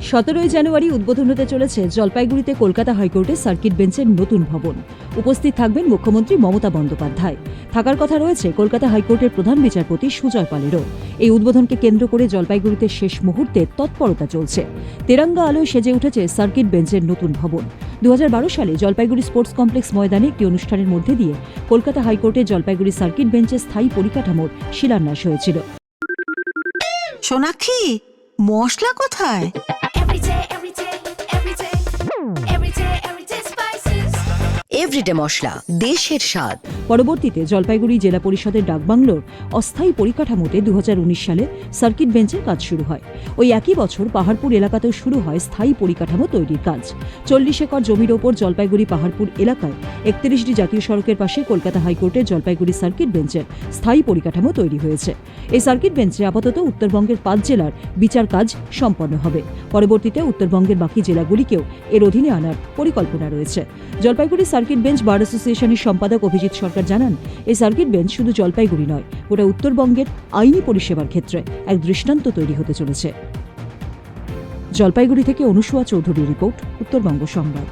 17 জানুয়ারি উদ্বোধন হতে চলেছে জলপাইগুড়িতে কলকাতা হাইকোর্টের সার্কিট বেঞ্চের নতুন ভবন। উপস্থিত থাকবেন মুখ্যমন্ত্রী মমতা বন্দ্যোপাধ্যায়। থাকার কথা রয়েছে কলকাতা হাইকোর্টের প্রধান বিচারপতি সুজয় পালেরও। এই উদ্বোধনকে কেন্দ্র করে জলপাইগুড়িতে শেষ মুহূর্তে তৎপরতা চলছে। তেরঙ্গা আলোয় সেজে উঠেছে সার্কিট বেঞ্চের নতুন ভবন। 2012 সালে জলপাইগুড়ি স্পোর্টস কমপ্লেক্স ময়দানে একটি অনুষ্ঠানের মধ্যে দিয়ে কলকাতা হাইকোর্টের জলপাইগুড়ি সার্কিট বেঞ্চের স্থায়ী পরিকাঠামোর শিলান্যাস হয়েছিল। সোনাক্ষী, মশলা কোথায়? এভরিডে মশলা, দেশের স্বাদ। পরবর্তীতে জলপাইগুড়ি জেলা পরিষদের ডাকবাংলোর অস্থায়ী পরিকাঠামোতে 2019 সালে সার্কিট বেঞ্চের কাজ শুরু হয়। ওই একই বছর পাহাড়পুর এলাকাতেও শুরু হয় স্থায়ী পরিকাঠামো তৈরির কাজ। 40 একর জমির ওপর জলপাইগুড়ি পাহাড়পুর এলাকায় 31টি জাতীয় সড়কের পাশে কলকাতা হাইকোর্টের জলপাইগুড়ি সার্কিট বেঞ্চের স্থায়ী পরিকাঠামো তৈরি হয়েছে। এই সার্কিট বেঞ্চে আপাতত উত্তরবঙ্গের 5 জেলার বিচার কাজ সম্পন্ন হবে। পরবর্তীতে উত্তরবঙ্গের বাকি জেলাগুলিকেও এর অধীনে আনার পরিকল্পনা রয়েছে। জলপাইগুড়ি সার্কিট বেঞ্চ বার অ্যাসোসিয়েশনের সম্পাদক অভিজিৎ সরকার জানান, এই সার্কিট বেঞ্চ শুধু জলপাইগুড়ি নয়, গোটা উত্তরবঙ্গের আইনি পরিষেবার ক্ষেত্রে এক দৃষ্টান্ত তৈরি হতে চলেছে। জলপাইগুড়ি থেকে অনুসুয়া চৌধুরীর রিপোর্ট, উত্তরবঙ্গ সংবাদ।